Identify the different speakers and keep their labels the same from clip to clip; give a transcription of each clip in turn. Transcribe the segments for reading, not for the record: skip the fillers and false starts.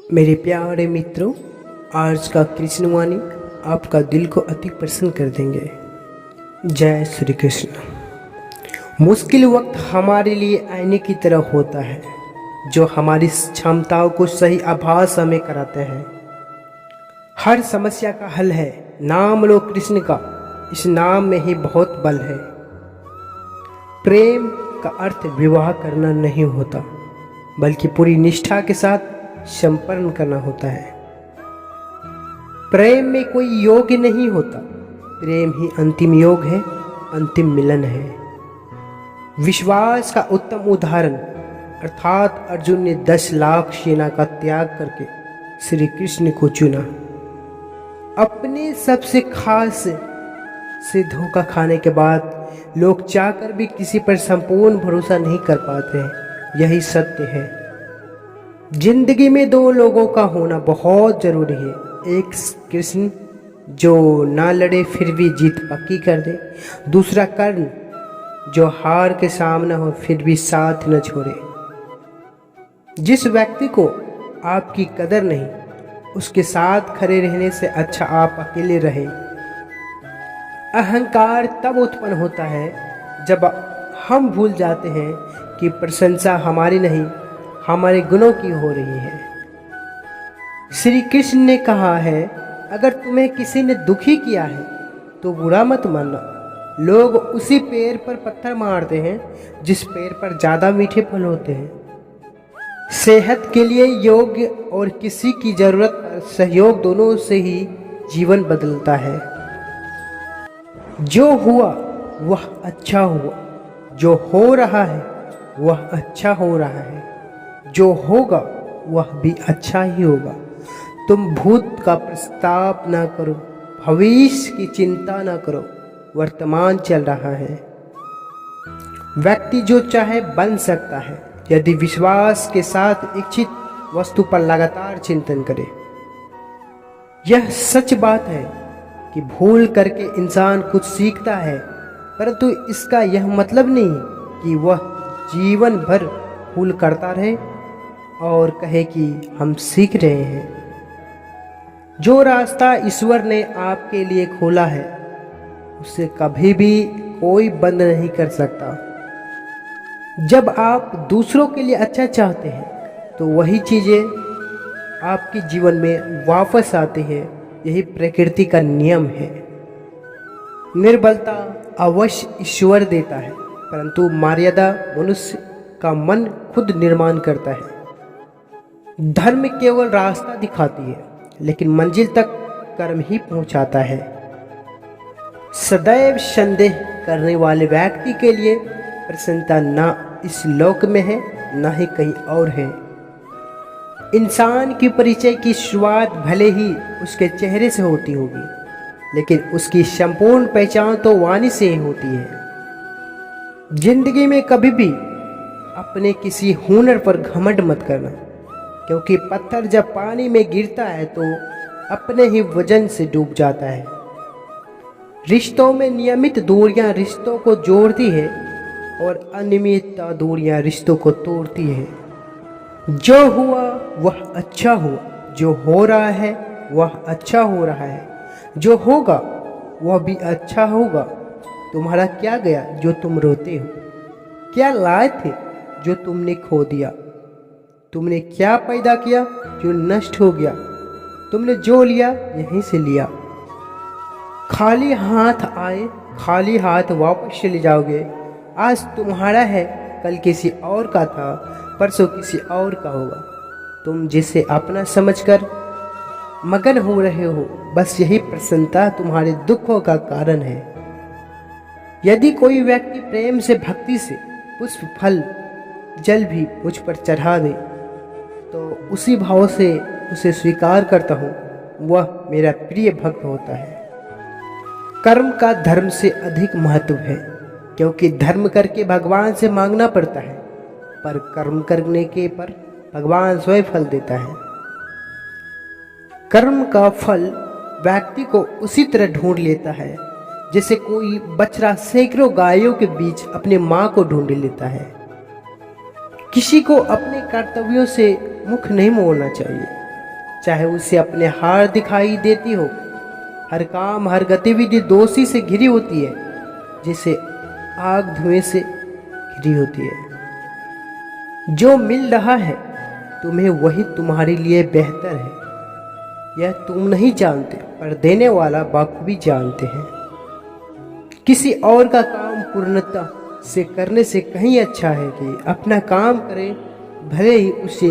Speaker 1: मेरे प्यारे मित्रों, आज का कृष्णवाणी आपका दिल को अति प्रसन्न कर देंगे। जय श्री कृष्ण। मुश्किल वक्त हमारे लिए आईने की तरह होता है, जो हमारी क्षमताओं को सही आभास हमें कराते हैं। हर समस्या का हल है नाम लो कृष्ण का, इस नाम में ही बहुत बल है। प्रेम का अर्थ विवाह करना नहीं होता, बल्कि पूरी निष्ठा के साथ संपन्न करना होता है। प्रेम में कोई योग नहीं होता, प्रेम ही अंतिम योग है, अंतिम मिलन है। विश्वास का उत्तम उदाहरण अर्थात अर्जुन ने 10 लाख सेना का त्याग करके श्री कृष्ण को चुना। अपने सबसे खास से धोखा खाने के बाद लोग चाहकर भी किसी पर संपूर्ण भरोसा नहीं कर पाते हैं। यही सत्य है। जिंदगी में 2 लोगों का होना बहुत जरूरी है। एक कृष्ण जो ना लड़े फिर भी जीत पक्की कर दे, दूसरा कर्ण जो हार के सामना हो फिर भी साथ न छोड़े। जिस व्यक्ति को आपकी कदर नहीं, उसके साथ खड़े रहने से अच्छा आप अकेले रहे। अहंकार तब उत्पन्न होता है जब हम भूल जाते हैं कि प्रशंसा हमारी नहीं, हमारे गुणों की हो रही है। श्री कृष्ण ने कहा है, अगर तुम्हें किसी ने दुखी किया है तो बुरा मत मानना। लोग उसी पेड़ पर पत्थर मारते हैं जिस पेड़ पर ज्यादा मीठे फल होते हैं। सेहत के लिए योग्य और किसी की जरूरत पर सहयोग, दोनों से ही जीवन बदलता है। जो हुआ वह अच्छा हुआ, जो हो रहा है वह अच्छा हो रहा है, जो होगा वह भी अच्छा ही होगा। तुम भूत का प्रस्ताव ना करो, भविष्य की चिंता ना करो, वर्तमान चल रहा है। व्यक्ति जो चाहे बन सकता है यदि विश्वास के साथ इच्छित वस्तु पर लगातार चिंतन करे। यह सच बात है कि भूल करके इंसान कुछ सीखता है, परंतु इसका यह मतलब नहीं कि वह जीवन भर भूल करता रहे और कहे कि हम सीख रहे हैं। जो रास्ता ईश्वर ने आपके लिए खोला है उसे कभी भी कोई बंद नहीं कर सकता। जब आप दूसरों के लिए अच्छा चाहते हैं तो वही चीजें आपके जीवन में वापस आती हैं। यही प्रकृति का नियम है। निर्बलता अवश्य ईश्वर देता है, परंतु मर्यादा मनुष्य का मन खुद निर्माण करता है। धर्म केवल रास्ता दिखाती है, लेकिन मंजिल तक कर्म ही पहुंचाता है। सदैव संदेह करने वाले व्यक्ति के लिए प्रसन्नता ना इस लोक में है, ना ही कहीं और है। इंसान की परिचय की शुरुआत भले ही उसके चेहरे से होती होगी, लेकिन उसकी संपूर्ण पहचान तो वाणी से ही होती है। जिंदगी में कभी भी अपने किसी हुनर पर घमंड मत करना, क्योंकि पत्थर जब पानी में गिरता है तो अपने ही वजन से डूब जाता है। रिश्तों में नियमित दूरियां रिश्तों को जोड़ती है और अनियमित दूरियां रिश्तों को तोड़ती है। जो हुआ वह अच्छा हुआ, जो हो रहा है वह अच्छा हो रहा है, जो होगा वह भी अच्छा होगा। तुम्हारा क्या गया जो तुम रोते हो? क्या लाए थे जो तुमने खो दिया? तुमने क्या पैदा किया जो नष्ट हो गया? तुमने जो लिया यहीं से लिया। खाली हाथ आए, खाली हाथ वापस चले जाओगे। आज तुम्हारा है, कल किसी और का था, परसों किसी और का होगा। तुम जिसे अपना समझकर मगन हो रहे हो, बस यही प्रसन्नता तुम्हारे दुखों का कारण है। यदि कोई व्यक्ति प्रेम से, भक्ति से पुष्प, फल, जल भी मुझ पर चढ़ा दे तो उसी भाव से उसे स्वीकार करता हूँ, वह मेरा प्रिय भक्त होता है। कर्म का धर्म से अधिक महत्व है, क्योंकि धर्म करके भगवान से मांगना पड़ता है, पर कर्म करने के पर भगवान स्वयं फल देता है। कर्म का फल व्यक्ति को उसी तरह ढूंढ लेता है जैसे कोई बछड़ा सैकड़ों गायों के बीच अपने मां को ढूंढ लेता है। किसी को अपने कर्तव्यों से मुख नहीं मोड़ना चाहिए, चाहे उसे अपने हार दिखाई देती हो। हर काम, हर गतिविधि दोषी से घिरी होती है, जैसे आग धुएं से घिरी होती है। जो मिल रहा है तुम्हें वही तुम्हारे लिए बेहतर है। यह तुम नहीं जानते, पर देने वाला बखूबी जानते हैं। किसी और का काम पूर्णता से करने से कहीं अच्छा है कि अपना काम करें, भले ही उसे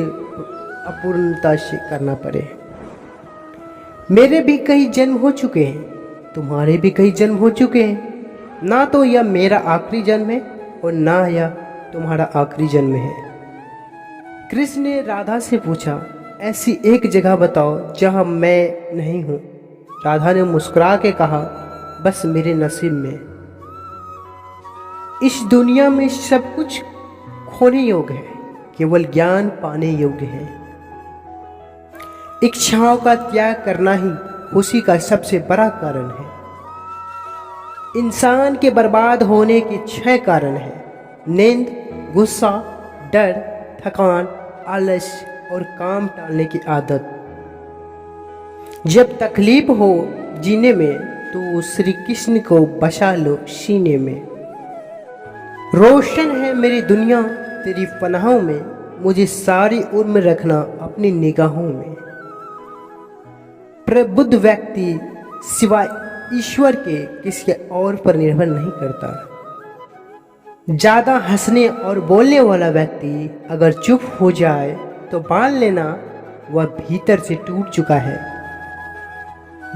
Speaker 1: अपूर्णता से करना पड़े। मेरे भी कई जन्म हो चुके हैं, तुम्हारे भी कई जन्म हो चुके हैं। ना तो यह मेरा आखिरी जन्म है और ना यह तुम्हारा आखिरी जन्म है। कृष्ण ने राधा से पूछा, ऐसी एक जगह बताओ जहां मैं नहीं हूं। राधा ने मुस्कुरा के कहा, बस मेरे नसीब में। इस दुनिया में सब कुछ खोने योग्य है, केवल ज्ञान पाने योग्य है। इच्छाओं का त्याग करना ही खुशी का सबसे बड़ा कारण है। इंसान के बर्बाद होने के 6 कारण हैं: नींद, गुस्सा, डर, थकान, आलस्य और काम टालने की आदत। जब तकलीफ हो जीने में तो श्री कृष्ण को बसा लो सीने में। रोशन है मेरी दुनिया तेरी पनाहों में, मुझे सारी उम्र रखना अपनी निगाहों में। प्रबुद्ध व्यक्ति सिवाय ईश्वर के किसी और पर निर्भर नहीं करता। ज्यादा हंसने और बोलने वाला व्यक्ति अगर चुप हो जाए तो मान लेना वह भीतर से टूट चुका है।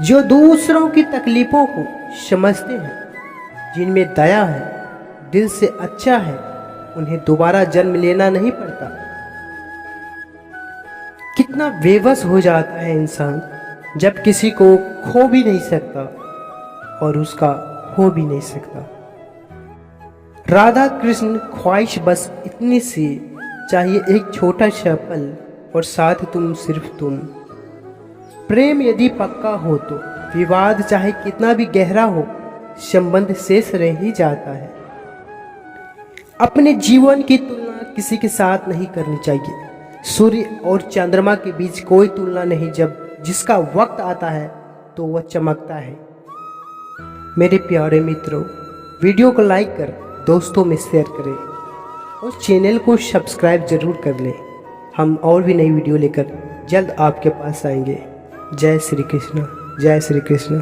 Speaker 1: जो दूसरों की तकलीफों को समझते हैं, जिनमें दया है, दिल से अच्छा है, उन्हें दोबारा जन्म लेना नहीं पड़ता। कितना बेबस हो जाता है इंसान जब किसी को खो भी नहीं सकता और उसका हो भी नहीं सकता। राधा कृष्ण ख्वाहिश बस इतनी सी चाहिए, एक छोटा सा पल और साथ तुम, सिर्फ तुम। प्रेम यदि पक्का हो तो विवाद चाहे कितना भी गहरा हो, संबंध शेष रह ही जाता है। अपने जीवन की तुलना किसी के साथ नहीं करनी चाहिए। सूर्य और चंद्रमा के बीच कोई तुलना नहीं। जब जिसका वक्त आता है तो वह चमकता है। मेरे प्यारे मित्रों, वीडियो को लाइक कर दोस्तों में शेयर करें और चैनल को सब्सक्राइब जरूर कर लें। हम और भी नई वीडियो लेकर जल्द आपके पास आएंगे। जय श्री कृष्ण, जय श्री कृष्ण।